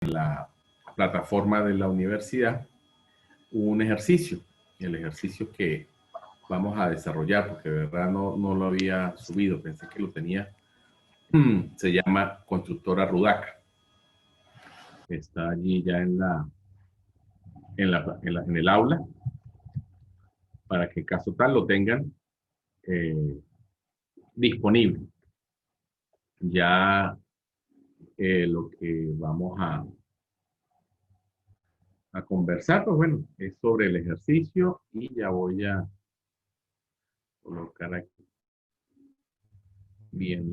la plataforma de la universidad un ejercicio. El ejercicio que vamos a desarrollar, porque de verdad no lo había subido, pensé que lo tenía. Se llama Constructora Rudaca. Está allí ya en el aula, para que en caso tal lo tengan disponible. Ya lo que vamos a conversar, pues bueno, es sobre el ejercicio y ya voy a colocar aquí bien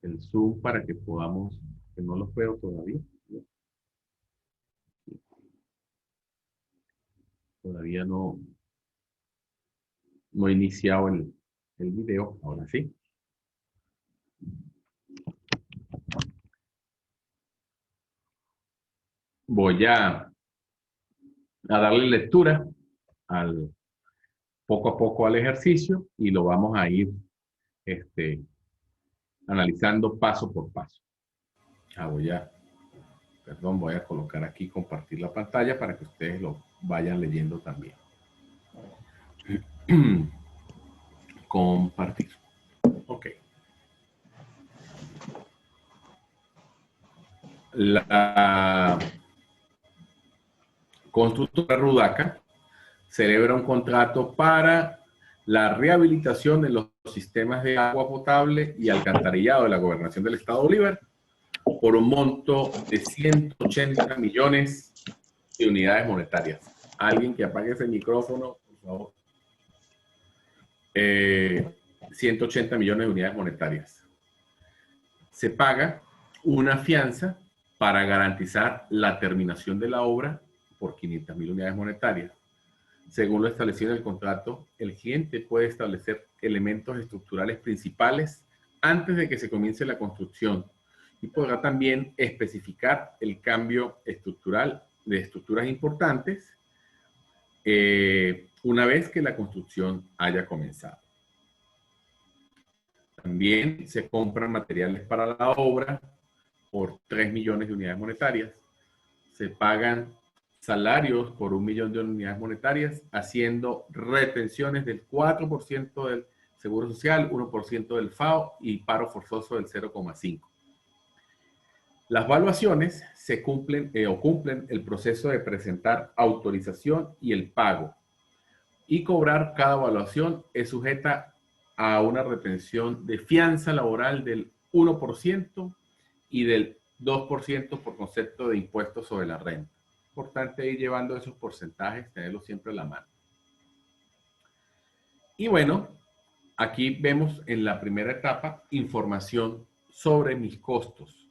el Zoom para que podamos, que no lo veo todavía. Todavía no he iniciado el video, ahora sí. Voy a darle lectura poco a poco al ejercicio y lo vamos a ir analizando paso por paso. Voy a colocar aquí compartir la pantalla para que ustedes lo vayan leyendo también. Compartir. Ok. La constructora Rudaca celebra un contrato para la rehabilitación de los sistemas de agua potable y alcantarillado de la Gobernación del Estado Bolívar por un monto de 180 millones de unidades monetarias. Alguien que apague ese micrófono, por favor. 180 millones de unidades monetarias. Se paga una fianza para garantizar la terminación de la obra por 500.000 unidades monetarias. Según lo establecido en el contrato, el cliente puede establecer elementos estructurales principales antes de que se comience la construcción y podrá también especificar el cambio estructural de estructuras importantes una vez que la construcción haya comenzado. También se compran materiales para la obra por 3 millones de unidades monetarias. Se pagan salarios por 1 millón de unidades monetarias, haciendo retenciones del 4% del Seguro Social, 1% del FAO y paro forzoso del 0,5%. Las valuaciones se cumplen el proceso de presentar autorización y el pago. Y cobrar cada evaluación es sujeta a una retención de fianza laboral del 1% y del 2% por concepto de impuestos sobre la renta. Importante ir llevando esos porcentajes, tenerlos siempre a la mano. Y bueno, aquí vemos en la primera etapa información sobre mis costos.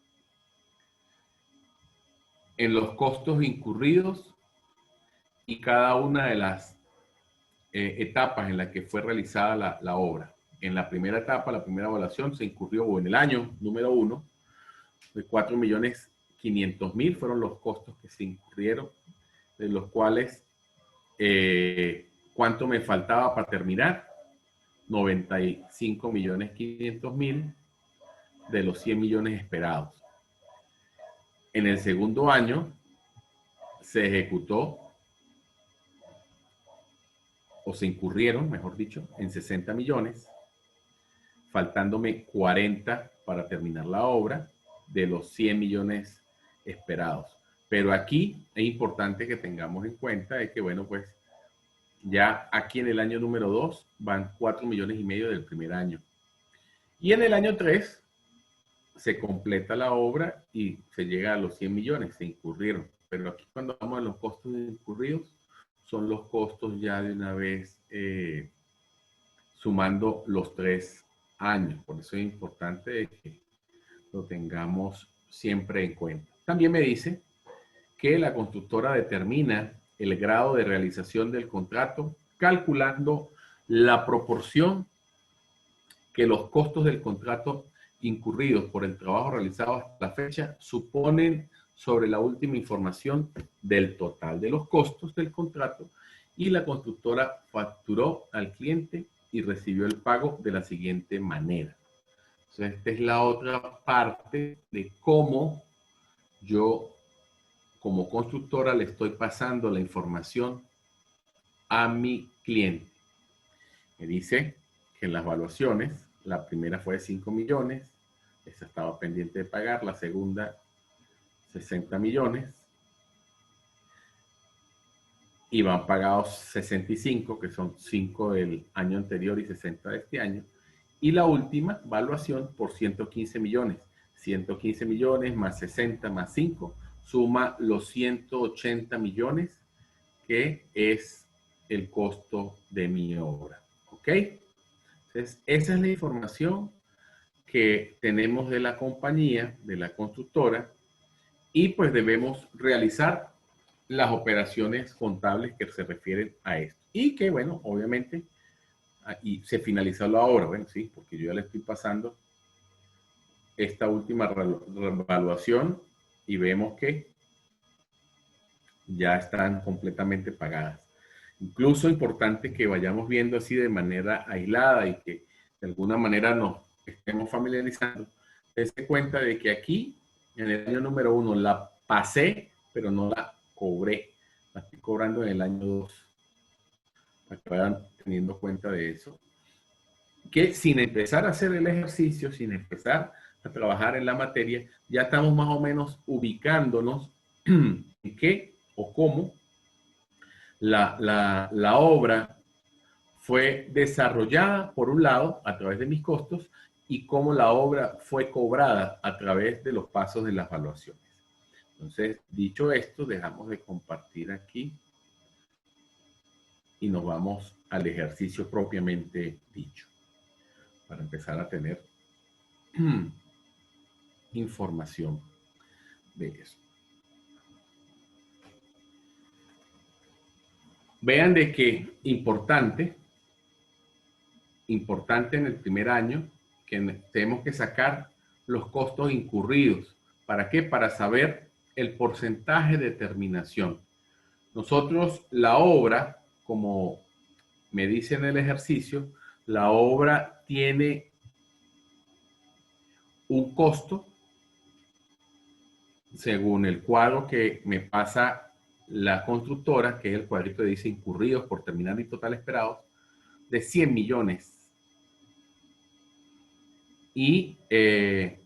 En los costos incurridos y cada una de las etapas en las que fue realizada la obra. En la primera etapa, la primera evaluación, se incurrió, o en el año número 1, de 4.500.000 fueron los costos que se incurrieron, de los cuales, ¿cuánto me faltaba para terminar? 95.500.000 de los 100 millones esperados. En el segundo año se ejecutó, o se incurrieron, mejor dicho, en 60 millones, faltándome 40 para terminar la obra de los 100 millones esperados. Pero aquí es importante que tengamos en cuenta de que, bueno, pues ya aquí en el año número 2 van 4,5 millones del primer año. Y en el año 3 se completa la obra y se llega a los 100 millones, se incurrieron. Pero aquí cuando hablamos de los costos incurridos, son los costos ya de una vez sumando los 3 años. Por eso es importante que lo tengamos siempre en cuenta. También me dice que la constructora determina el grado de realización del contrato calculando la proporción que los costos del contrato incurridos por el trabajo realizado hasta la fecha suponen sobre la última información del total de los costos del contrato, y la constructora facturó al cliente y recibió el pago de la siguiente manera. Entonces, esta es la otra parte de cómo yo, como constructora, le estoy pasando la información a mi cliente. Me dice que en las evaluaciones, la primera fue de 5 millones, esa estaba pendiente de pagar, la segunda 60 millones, y van pagados 65, que son 5 del año anterior y 60 de este año, y la última evaluación por 115 millones. 115 millones más 60 más 5 suma los 180 millones, que es el costo de mi obra. ¿Ok? Entonces, esa es la información que tenemos de la compañía, de la constructora, y pues debemos realizar las operaciones contables que se refieren a esto. Y que, bueno, obviamente, y se finalizó la obra, bueno, sí, porque yo ya le estoy pasando esta última revaluación y vemos que ya están completamente pagadas. Incluso importante que vayamos viendo así de manera aislada y que de alguna manera nos estemos familiarizando, dése cuenta de que aquí en el año número 1 la pasé, pero no la cobré. La estoy cobrando en el año 2. Para que vayan teniendo cuenta de eso. Que sin empezar a hacer el ejercicio, sin empezar a trabajar en la materia, ya estamos más o menos ubicándonos en qué o cómo la obra fue desarrollada, por un lado, a través de mis costos, y cómo la obra fue cobrada a través de los pasos de las evaluaciones. Entonces, dicho esto, dejamos de compartir aquí y nos vamos al ejercicio propiamente dicho, para empezar a tener información de eso. Vean de que importante en el primer año, que tenemos que sacar los costos incurridos. ¿Para qué? Para saber el porcentaje de terminación. Nosotros, la obra, como me dice en el ejercicio, la obra tiene un costo según el cuadro que me pasa la constructora, que es el cuadrito que dice incurridos por terminar y total esperados, de 100 millones. Y que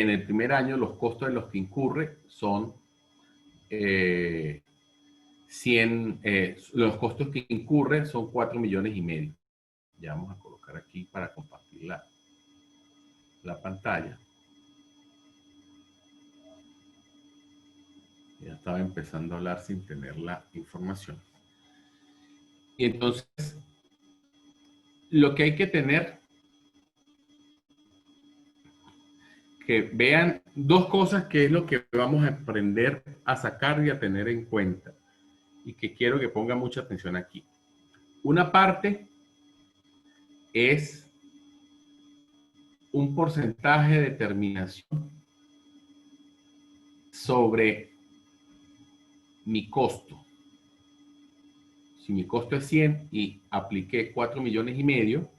en el primer año los costos de los que incurre son 100, los costos que incurre son 4 millones y medio. Ya vamos a colocar aquí para compartir la pantalla. Ya estaba empezando a hablar sin tener la información. Y entonces, lo que hay que tener, que vean dos cosas que es lo que vamos a aprender a sacar y a tener en cuenta. Y que quiero que pongan mucha atención aquí. Una parte es un porcentaje de terminación sobre mi costo. Si mi costo es 100 y apliqué 4 millones y medio,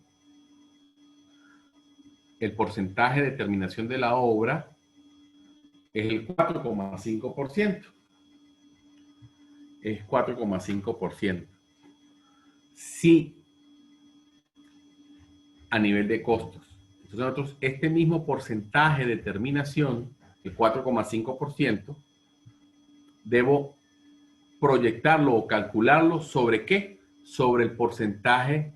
el porcentaje de terminación de la obra es el 4,5%. Es 4,5%. Sí, a nivel de costos. Entonces nosotros este mismo porcentaje de terminación, el 4,5%, debo proyectarlo o calcularlo sobre qué? Sobre el porcentaje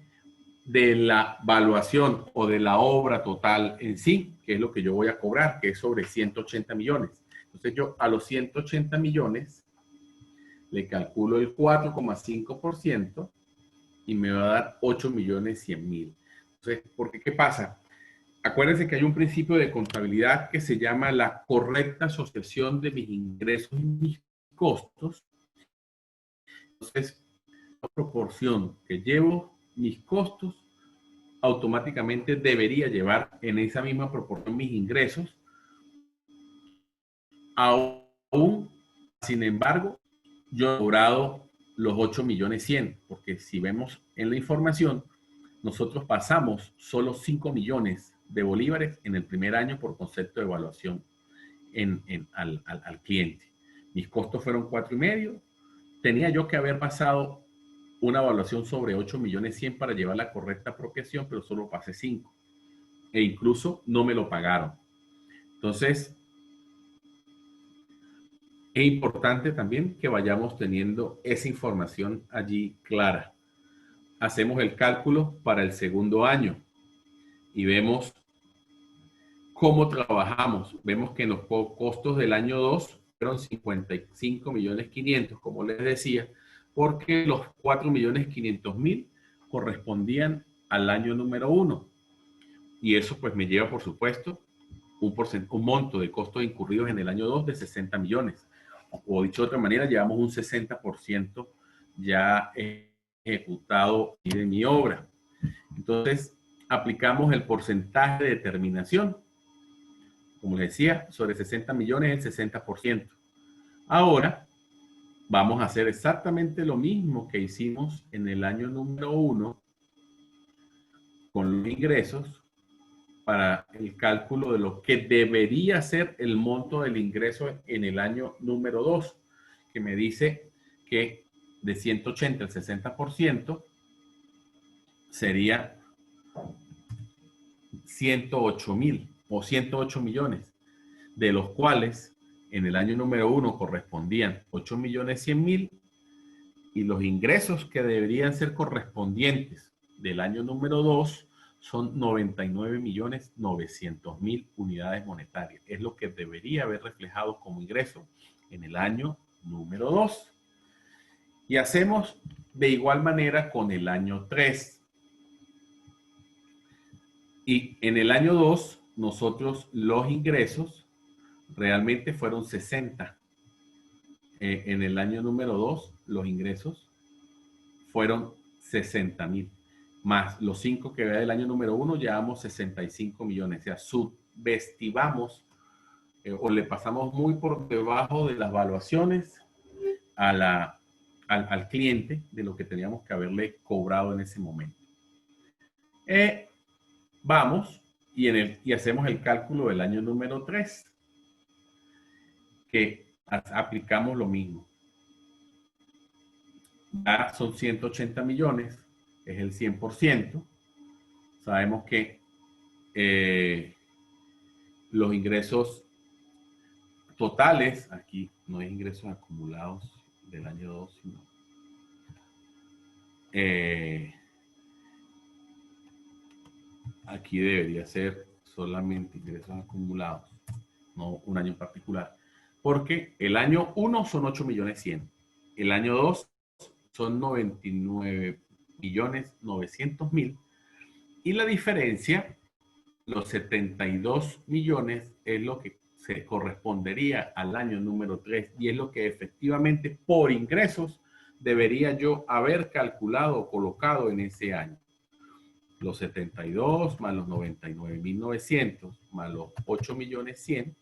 de la evaluación o de la obra total en sí, que es lo que yo voy a cobrar, que es sobre 180 millones. Entonces yo a los 180 millones le calculo el 4,5% y me va a dar 8 millones 100 mil. Entonces, porque ¿qué pasa? Acuérdense que hay un principio de contabilidad que se llama la correcta asociación de mis ingresos y mis costos. Entonces, la proporción que llevo mis costos automáticamente debería llevar en esa misma proporción mis ingresos. Aún, sin embargo, yo he cobrado los 8 millones 100, porque si vemos en la información, nosotros pasamos solo 5 millones de bolívares en el primer año por concepto de evaluación al cliente. Mis costos fueron 4,5. Tenía yo que haber pasado una evaluación sobre 8.100.000 para llevar la correcta apropiación, pero solo pasé 5. E incluso no me lo pagaron. Entonces, es importante también que vayamos teniendo esa información allí clara. Hacemos el cálculo para el segundo año y vemos cómo trabajamos. Vemos que en los costos del año 2 fueron 55.500.000, como les decía, porque los 4.500.000 correspondían al año número 1. Y eso pues me lleva, por supuesto, un monto de costos incurridos en el año 2 de 60 millones. O dicho de otra manera, llevamos un 60% ya ejecutado de mi obra. Entonces, aplicamos el porcentaje de determinación. Como les decía, sobre 60 millones el 60%. Ahora, vamos a hacer exactamente lo mismo que hicimos en el año número 1 con los ingresos para el cálculo de lo que debería ser el monto del ingreso en el año número 2, que me dice que de 180 al 60% sería 108.000 o 108 millones, de los cuales en el año número 1 correspondían 8.100.000 y los ingresos que deberían ser correspondientes del año número 2 son 99.900.000 unidades monetarias. Es lo que debería haber reflejado como ingreso en el año número 2. Y hacemos de igual manera con el año 3. Y en el año 2, nosotros los ingresos realmente fueron 60. En el año número 2, los ingresos fueron 60.000. Más los 5 que vea del año número 1, llevamos 65 millones. O sea, subestimamos o le pasamos muy por debajo de las evaluaciones al cliente de lo que teníamos que haberle cobrado en ese momento. Vamos y hacemos el cálculo del año número 3, que aplicamos lo mismo. Ya son 180 millones, es el 100%. Sabemos que los ingresos totales, aquí no hay ingresos acumulados del año 2, sino aquí debería ser solamente ingresos acumulados, no un año en particular, porque el año 1 son 8.100.000, el año 2 son 99.900.000 y la diferencia, los 72 millones, es lo que se correspondería al año número 3 y es lo que efectivamente por ingresos debería yo haber calculado o colocado en ese año. Los 72 más los 99.900 más los 8.100.000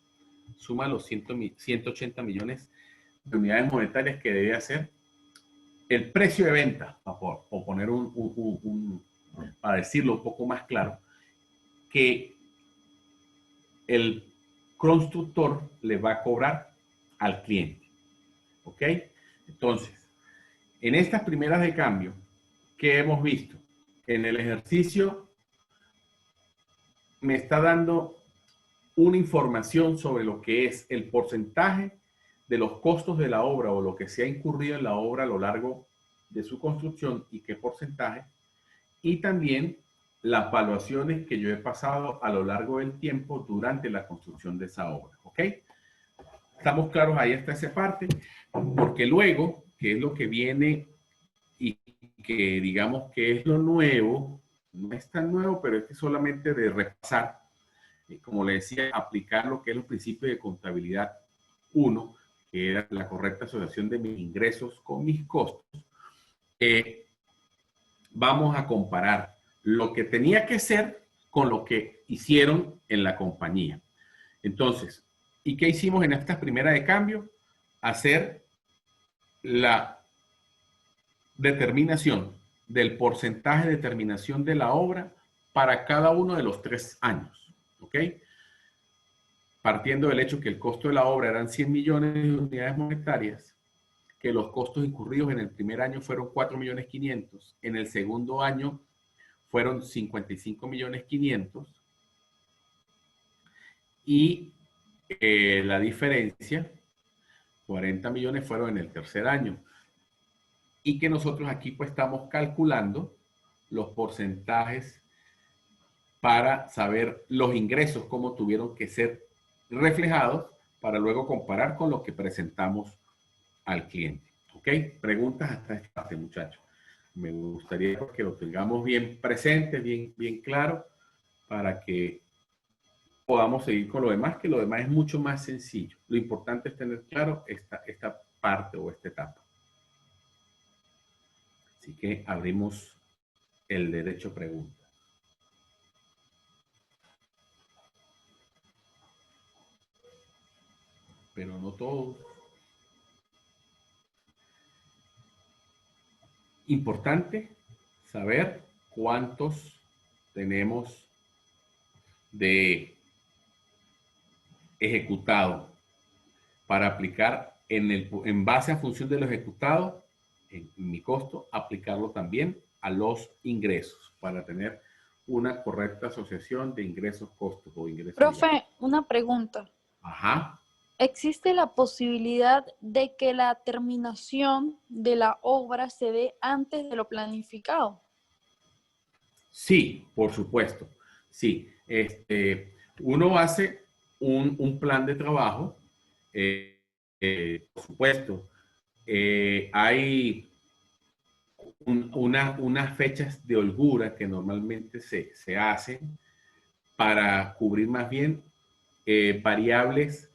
suma los 180 millones de unidades monetarias que debe hacer el precio de venta, o poner para decirlo un poco más claro, que el constructor le va a cobrar al cliente. ¿Ok? Entonces, en estas primeras de cambio, ¿qué hemos visto? En el ejercicio me está dando una información sobre lo que es el porcentaje de los costos de la obra o lo que se ha incurrido en la obra a lo largo de su construcción y qué porcentaje, y también las evaluaciones que yo he pasado a lo largo del tiempo durante la construcción de esa obra. ¿Ok? ¿Estamos claros ahí hasta esa parte? Porque luego, que es lo que viene y que digamos que es lo nuevo, no es tan nuevo, pero es que solamente de repasar, como le decía, aplicar lo que es los principios de contabilidad 1, que era la correcta asociación de mis ingresos con mis costos. Vamos a comparar lo que tenía que ser con lo que hicieron en la compañía. Entonces, ¿y qué hicimos en esta primera de cambio? Hacer la determinación del porcentaje de terminación de la obra para cada uno de los 3 años. ¿Ok? Partiendo del hecho que el costo de la obra eran 100 millones de unidades monetarias, que los costos incurridos en el primer año fueron 4 millones 500, en el segundo año fueron 55 millones 500 y la diferencia, 40 millones fueron en el tercer año. Y que nosotros aquí pues estamos calculando los porcentajes para saber los ingresos, cómo tuvieron que ser reflejados para luego comparar con lo que presentamos al cliente. ¿Ok? Preguntas hasta esta parte, muchachos. Me gustaría que lo tengamos bien presente, bien claro, para que podamos seguir con lo demás, que lo demás es mucho más sencillo. Lo importante es tener claro esta parte o esta etapa. Así que abrimos el derecho a pregunta. Pero no todos. Importante saber cuántos tenemos de ejecutado para aplicar en base a función de lo ejecutado, en mi costo, aplicarlo también a los ingresos para tener una correcta asociación de ingresos, costos o ingresos. Profe, una pregunta. Ajá. ¿Existe la posibilidad de que la terminación de la obra se dé antes de lo planificado? Sí, por supuesto. Sí. Uno hace un plan de trabajo. Por supuesto, hay unas fechas de holgura que normalmente se hacen para cubrir más bien variables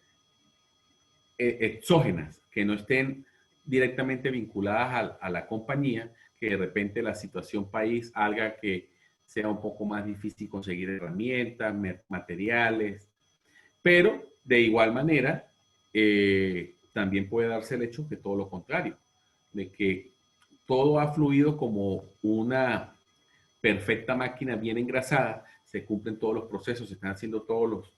exógenas que no estén directamente vinculadas a la compañía, que de repente la situación país haga que sea un poco más difícil conseguir herramientas, materiales, pero de igual manera también puede darse el hecho de todo lo contrario, de que todo ha fluido como una perfecta máquina bien engrasada, se cumplen todos los procesos, se están haciendo todos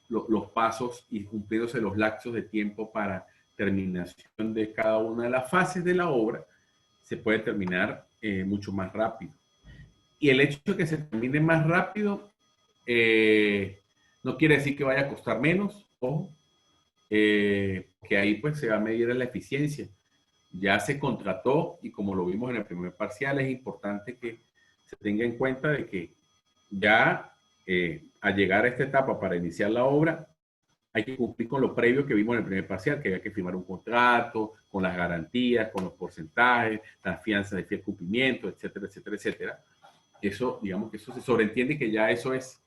los pasos y cumpliéndose los lapsos de tiempo para terminación de cada una de las fases de la obra, se puede terminar mucho más rápido. Y el hecho de que se termine más rápido no quiere decir que vaya a costar menos, ojo, que ahí pues se va a medir la eficiencia. Ya se contrató y como lo vimos en el primer parcial, es importante que se tenga en cuenta de que ya al llegar a esta etapa para iniciar la obra, hay que cumplir con lo previo que vimos en el primer parcial, que había que firmar un contrato, con las garantías, con los porcentajes, las fianzas de fiel cumplimiento, etcétera, etcétera, etcétera. Eso, digamos que eso se sobreentiende que ya eso es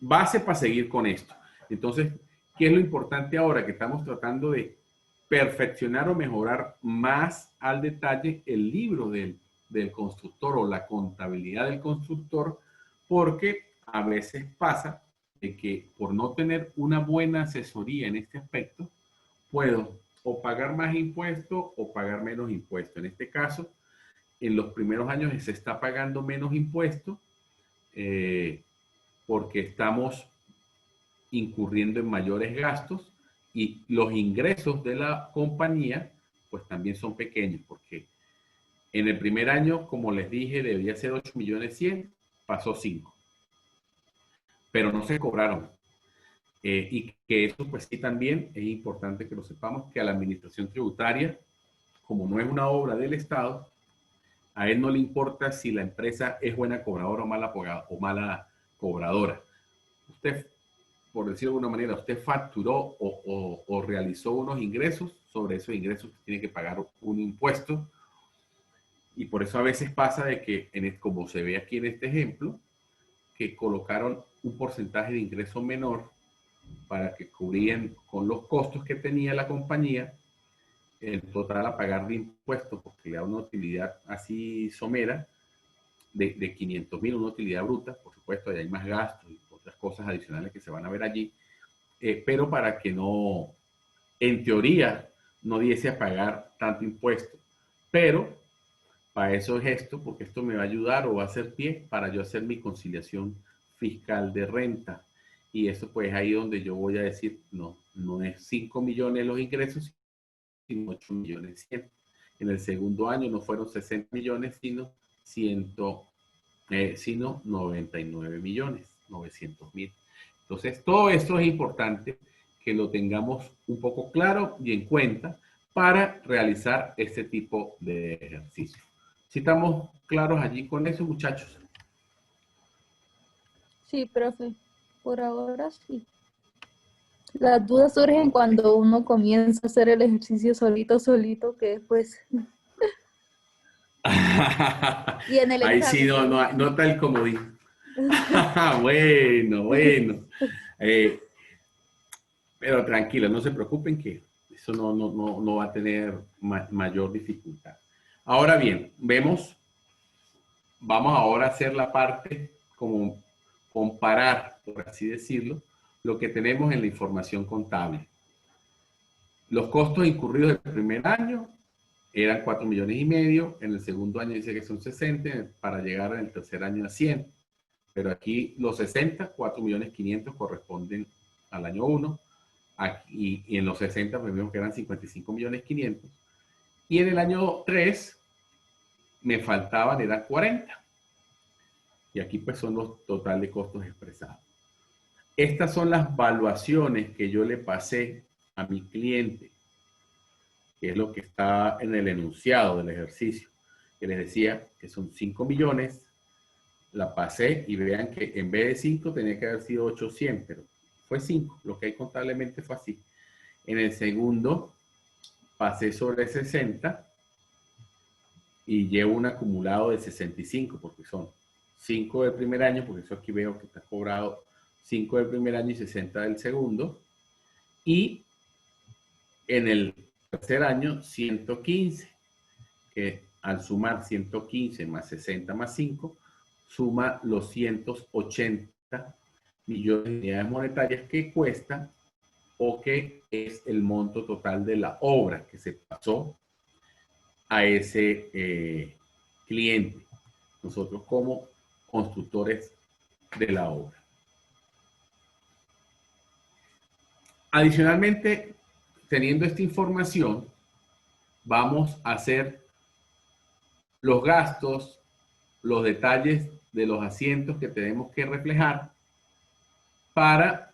base para seguir con esto. Entonces, ¿qué es lo importante ahora? Que estamos tratando de perfeccionar o mejorar más al detalle el libro del constructor o la contabilidad del constructor, porque a veces pasa de que por no tener una buena asesoría en este aspecto, puedo o pagar más impuestos o pagar menos impuestos. En este caso, en los primeros años se está pagando menos impuestos porque estamos incurriendo en mayores gastos y los ingresos de la compañía pues también son pequeños porque en el primer año, como les dije, debía ser 8 millones 100, pasó 5, pero no se cobraron. Y que eso pues sí también es importante que lo sepamos, que a la administración tributaria, como no es una obra del Estado, a él no le importa si la empresa es buena cobradora o mala cobradora. Usted, por decirlo de alguna manera, usted facturó o realizó unos ingresos, sobre esos ingresos tiene que pagar un impuesto. Y por eso a veces pasa de que, como se ve aquí en este ejemplo, que colocaron un porcentaje de ingreso menor para que cubrían con los costos que tenía la compañía el total a pagar de impuestos, porque le da una utilidad así somera de 500.000, una utilidad bruta, por supuesto, hay más gastos y otras cosas adicionales que se van a ver allí, pero para que no, en teoría, no diese a pagar tanto impuesto. Pero Para eso es esto, porque esto me va a ayudar o va a hacer pie para yo hacer mi conciliación fiscal de renta. Y eso pues ahí donde yo voy a decir, no, no es 5 millones los ingresos, sino 8 millones 100. En el segundo año no fueron 60 millones, sino 99 millones, 900 mil. Entonces, todo esto es importante que lo tengamos un poco claro y en cuenta para realizar este tipo de ejercicio. ¿Sí estamos claros allí con eso, muchachos? Sí, profe, por ahora sí. Las dudas surgen cuando uno comienza a hacer el ejercicio solito, que después... Y en el Ahí sí, examen, no, ¿no? no, no tal comodín. Bueno, bueno. Eh, pero tranquilo, no se preocupen que eso no va a tener mayor dificultad. Ahora bien, vamos ahora a hacer la parte como comparar, por así decirlo, lo que tenemos en la información contable. Los costos incurridos del primer año eran 4 millones y medio, en el segundo año dice que son 60, para llegar en el tercer año a 100. Pero aquí los 60, 4 millones 500 corresponden al año 1. Aquí, y en los 60 pues vimos que eran 55 millones 500. Y en el año 3 me faltaban, eran 40. Y aquí pues son los total de costos expresados. Estas son las valuaciones que yo le pasé a mi cliente, que es lo que está en el enunciado del ejercicio, que les decía que son 5 millones, la pasé y vean que en vez de 5 tenía que haber sido 800, pero fue 5, lo que hay contablemente fue así. En el segundo pasé sobre 60 y llevo un acumulado de 65, porque son 5 del primer año, porque eso aquí veo que está cobrado 5 del primer año y 60 del segundo, y en el tercer año 115, que al sumar 115 más 60 más 5, suma los 180 millones de unidades monetarias que cuesta o que es el monto total de la obra que se pasó a ese cliente, nosotros como constructores de la obra. Adicionalmente, teniendo esta información, vamos a hacer los gastos, los detalles de los asientos que tenemos que reflejar para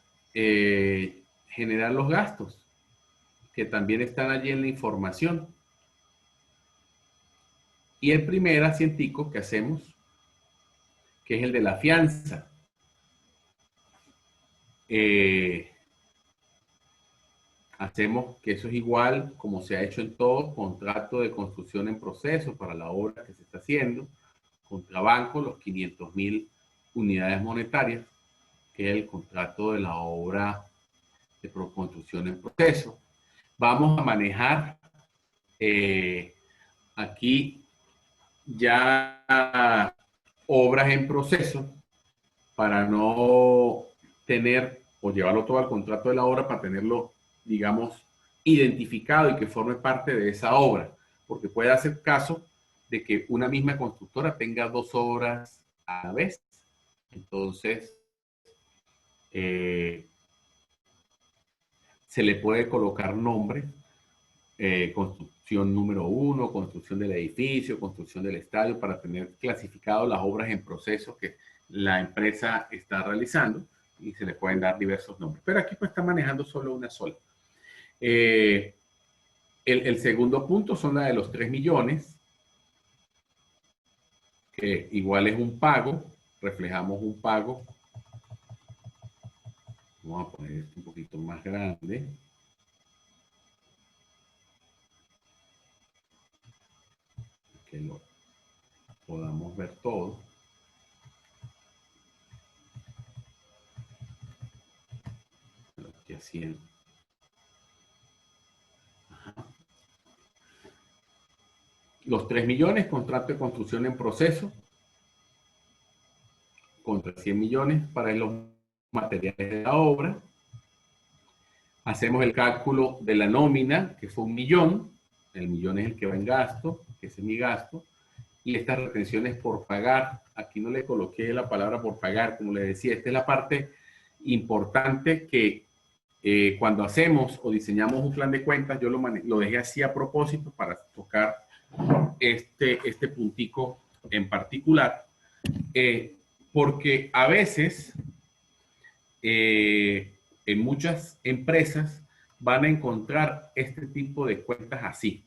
generar los gastos, que también están allí en la información. Y el primer asientico que hacemos, que es el de la fianza. Hacemos que eso es igual como se ha hecho en todo contrato de construcción en proceso para la obra que se está haciendo, contra banco, los 500.000 unidades monetarias, que es el contrato de la obra de construcción en proceso. Vamos a manejar aquí ya obras en proceso para no tener o llevarlo todo al contrato de la obra, para tenerlo, digamos, identificado y que forme parte de esa obra, porque puede hacer caso de que una misma constructora tenga dos obras a la vez. Entonces, se le puede colocar nombre, construcción número 1, construcción del edificio, construcción del estadio, para tener clasificado las obras en proceso que la empresa está realizando, y se le pueden dar diversos nombres. Pero aquí pues está manejando solo una sola. El segundo punto son la de los 3 millones, que igual es un pago, reflejamos un pago. Vamos a poner esto un poquito más grande. Que lo podamos ver todo. Aquí así. Los 3 millones, contrato de construcción en proceso, contra 100 millones para los materiales de la obra. Hacemos el cálculo de la nómina, que fue 1 millón. El millón es el que va en gasto, que ese es mi gasto. y estas retenciones por pagar. Aquí no le coloqué la palabra por pagar, como les decía, esta es la parte importante que cuando hacemos o diseñamos un plan de cuentas, yo lo dejé así a propósito para tocar este puntico en particular, porque a veces en muchas empresas van a encontrar este tipo de cuentas así: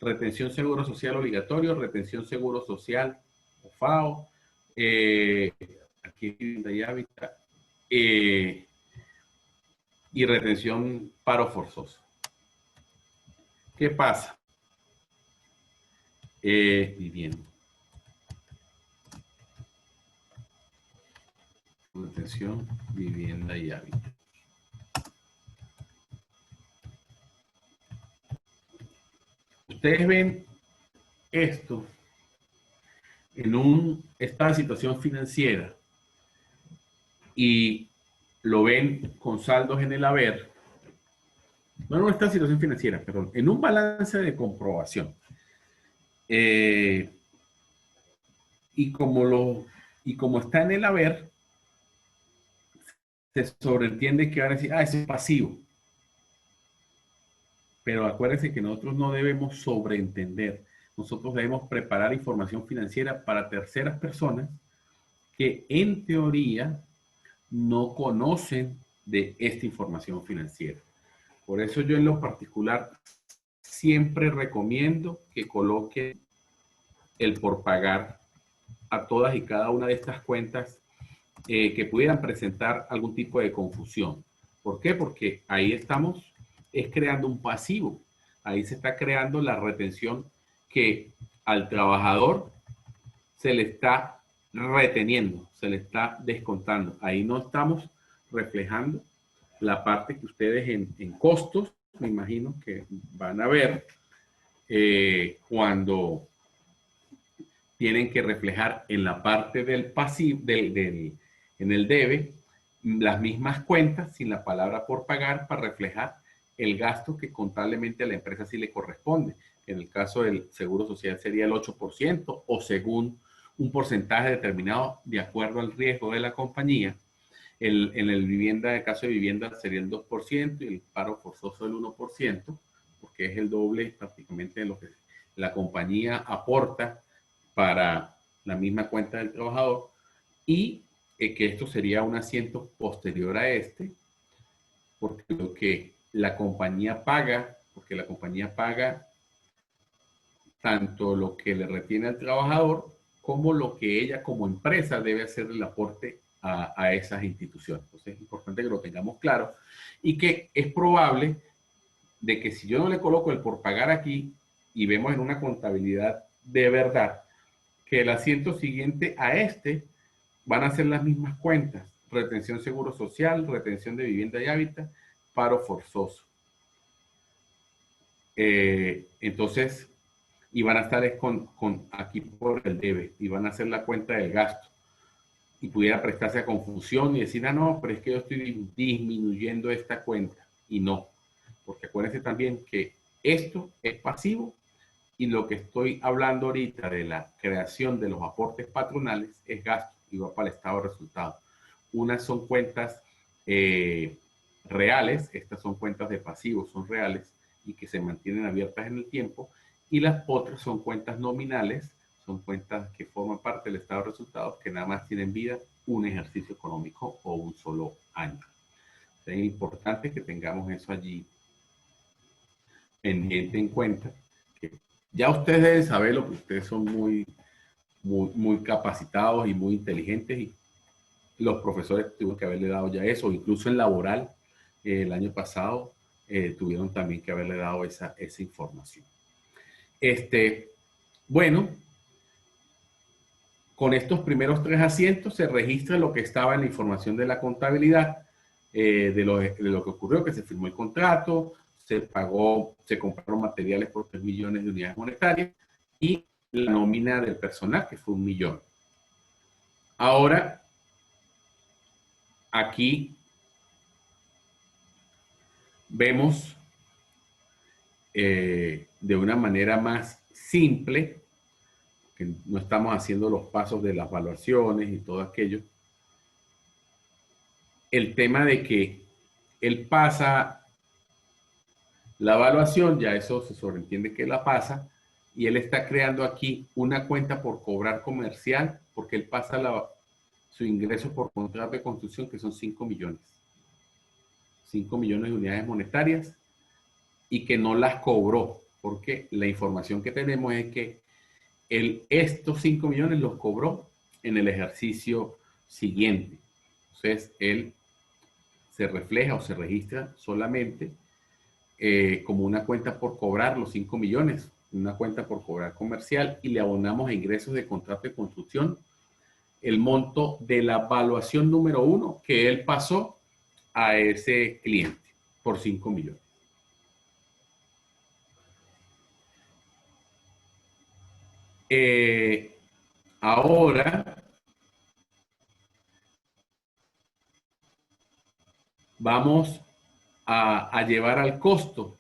retención seguro social obligatorio, retención seguro social o FAO, aquí vivienda y hábitat, y retención paro forzoso. ¿Qué pasa? Vivienda. Retención, vivienda y hábitat. Ustedes ven esto en esta situación financiera y lo ven con saldos en el haber, no en esta situación financiera, perdón, en un balance de comprobación. Y como está en el haber, se sobreentiende que van a decir, ese es pasivo. Pero acuérdense que nosotros no debemos sobreentender. Nosotros debemos preparar información financiera para terceras personas que en teoría no conocen de esta información financiera. Por eso yo en lo particular siempre recomiendo que coloquen el por pagar a todas y cada una de estas cuentas que pudieran presentar algún tipo de confusión. ¿Por qué? Porque ahí estamos creando un pasivo. Ahí se está creando la retención que al trabajador se le está reteniendo, se le está descontando. Ahí no estamos reflejando la parte que ustedes en costos, me imagino que van a ver cuando tienen que reflejar en la parte del pasivo, en el debe, las mismas cuentas sin la palabra por pagar para reflejar el gasto que contablemente a la empresa sí le corresponde. En el caso del seguro social sería el 8% o según un porcentaje determinado de acuerdo al riesgo de la compañía. En el caso de vivienda sería el 2% y el paro forzoso el 1%, porque es el doble prácticamente de lo que la compañía aporta para la misma cuenta del trabajador, y que esto sería un asiento posterior a este, porque lo que la compañía paga, tanto lo que le retiene al trabajador como lo que ella como empresa debe hacer el aporte a esas instituciones. Entonces es importante que lo tengamos claro y que es probable de que si yo no le coloco el por pagar aquí y vemos en una contabilidad de verdad, que el asiento siguiente a este van a ser las mismas cuentas: retención seguro social, retención de vivienda y hábitat, paro forzoso. Entonces, y van a estar aquí por el debe y van a hacer la cuenta del gasto. Y pudiera prestarse a confusión y decir, no, pero es que yo estoy disminuyendo esta cuenta. Y no, porque acuérdense también que esto es pasivo y lo que estoy hablando ahorita de la creación de los aportes patronales es gasto y va para el estado de resultados. Unas son cuentas reales, estas son cuentas de pasivos, son reales y que se mantienen abiertas en el tiempo, y las otras son cuentas nominales, son cuentas que forman parte del estado de resultados que nada más tienen vida un ejercicio económico o un solo año. Es importante que tengamos eso allí pendiente en cuenta, que ya ustedes deben saberlo, porque ustedes son muy capacitados y muy inteligentes, y los profesores tuvieron que haberle dado ya eso, incluso en laboral, el año pasado, tuvieron también que haberle dado esa información. Bueno, con estos primeros 3 asientos se registra lo que estaba en la información de la contabilidad, de lo que ocurrió, que se firmó el contrato, se pagó, se compraron materiales por 3 millones de unidades monetarias y la nómina del personal, que fue 1 millón. Ahora, aquí vemos de una manera más simple, que no estamos haciendo los pasos de las evaluaciones y todo aquello. El tema de que él pasa la evaluación, ya eso se sobreentiende que la pasa, y él está creando aquí una cuenta por cobrar comercial, porque él pasa su ingreso por contrato de construcción, que son 5 millones. 5 millones de unidades monetarias, y que no las cobró, porque la información que tenemos es que estos 5 millones los cobró en el ejercicio siguiente. Entonces, él se refleja o se registra solamente como una cuenta por cobrar los 5 millones, una cuenta por cobrar comercial, y le abonamos a ingresos de contrato de construcción el monto de la evaluación número 1 que él pasó a ese cliente por 5 millones. Ahora vamos a llevar al costo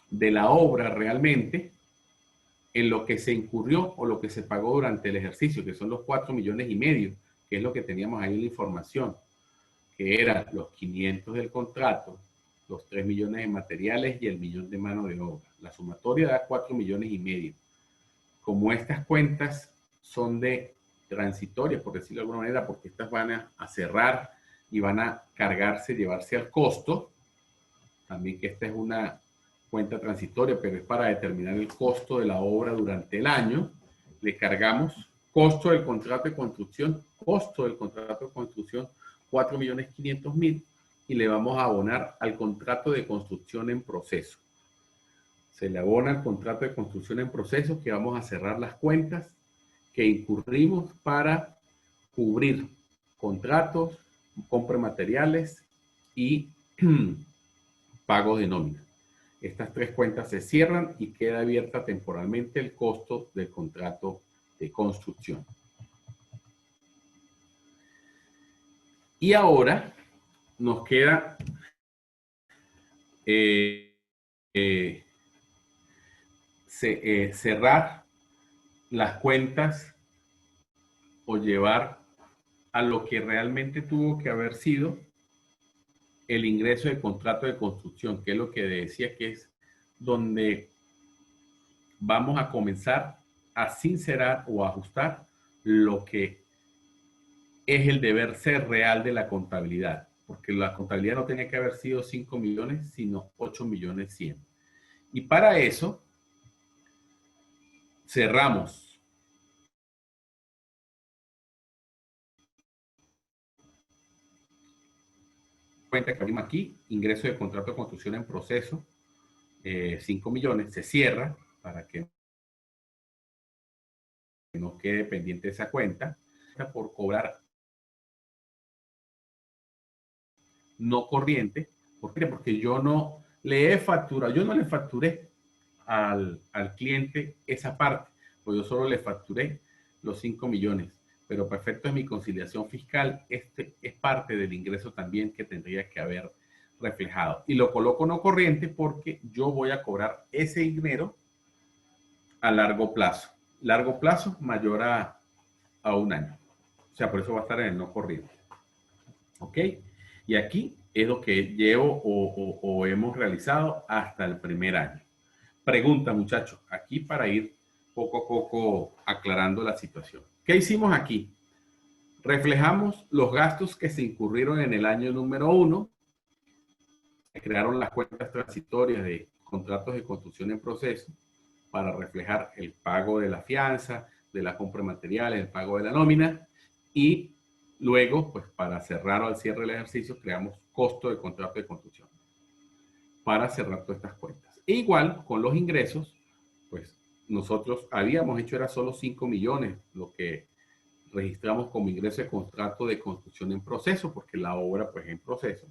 de la obra realmente en lo que se incurrió o lo que se pagó durante el ejercicio, que son los 4 millones y medio, que es lo que teníamos ahí en la información, que eran los 500 del contrato, los 3 millones de materiales y el millón de mano de obra. La sumatoria da 4 millones y medio. Como estas cuentas son de transitorias, por decirlo de alguna manera, porque estas van a cerrar y van a cargarse, llevarse al costo, también que esta es una cuenta transitoria, pero es para determinar el costo de la obra durante el año, le cargamos costo del contrato de construcción, 4.500.000, y le vamos a abonar al contrato de construcción en proceso. Se le abona el contrato de construcción en proceso, que vamos a cerrar las cuentas que incurrimos para cubrir contratos, compra de materiales y pago de nómina. Estas 3 cuentas se cierran y queda abierta temporalmente el costo del contrato de construcción. Y ahora nos queda cerrar las cuentas o llevar a lo que realmente tuvo que haber sido el ingreso de contrato de construcción, que es lo que decía que es donde vamos a comenzar a sincerar o a ajustar lo que es el deber ser real de la contabilidad, porque la contabilidad no tenía que haber sido 5 millones, sino 8 millones 100. Y para eso cerramos cuenta que abrimos aquí, ingreso de contrato de construcción en proceso, 5 millones, se cierra para que no quede pendiente esa cuenta, por cobrar no corriente. ¿Por qué? Porque yo no le he facturado, yo no le facturé al cliente esa parte, pues yo solo le facturé los 5 millones, pero perfecto es mi conciliación fiscal, este es parte del ingreso también que tendría que haber reflejado. Y lo coloco no corriente porque yo voy a cobrar ese dinero a largo plazo. Largo plazo mayor a 1 año. O sea, por eso va a estar en el no corriente. ¿Ok? Y aquí es lo que llevo o hemos realizado hasta el primer año. Pregunta, muchachos, aquí para ir poco a poco aclarando la situación. ¿Qué hicimos aquí? Reflejamos los gastos que se incurrieron en el año número 1. Se crearon las cuentas transitorias de contratos de construcción en proceso para reflejar el pago de la fianza, de la compra de materiales, el pago de la nómina, y luego, pues para cerrar o al cierre del ejercicio, creamos costo de contrato de construcción para cerrar todas estas cuentas. E igual con los ingresos, pues nosotros habíamos hecho era solo 5 millones, lo que registramos como ingreso de contrato de construcción en proceso, porque la obra pues en proceso.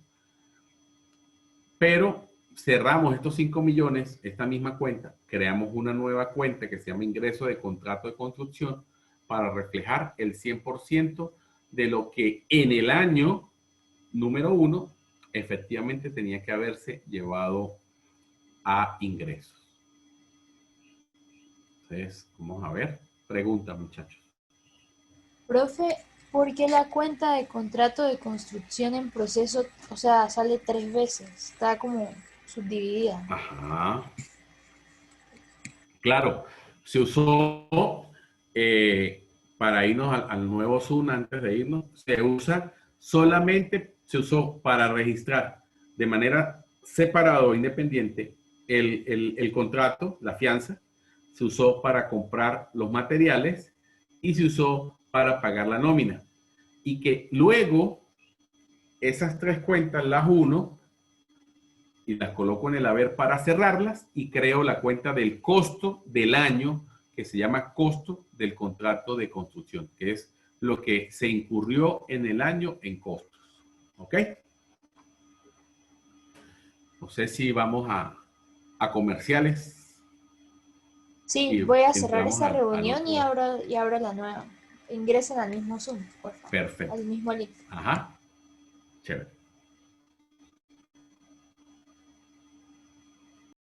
Pero cerramos estos 5 millones, esta misma cuenta, creamos una nueva cuenta que se llama ingreso de contrato de construcción para reflejar el 100% de lo que en el año número 1 efectivamente tenía que haberse llevado a ingresos. Entonces, vamos a ver. Pregunta, muchachos. Profe, ¿por qué la cuenta de contrato de construcción en proceso, o sea, sale 3 veces? Está como subdividida. Ajá. Claro, se usó para irnos al nuevo Zoom antes de irnos, se usó para registrar de manera separada o independiente el contrato, la fianza, se usó para comprar los materiales y se usó para pagar la nómina. Y que luego esas tres cuentas las uno y las coloco en el haber para cerrarlas y creo la cuenta del costo del año que se llama costo del contrato de construcción, que es lo que se incurrió en el año en costos. ¿Ok? No sé si vamos a comerciales. Sí, voy a cerrar Entramos esa al reunión y otro. abro la nueva. Ingresen al mismo Zoom, por favor. Perfecto. Al mismo link. Ajá. Chévere.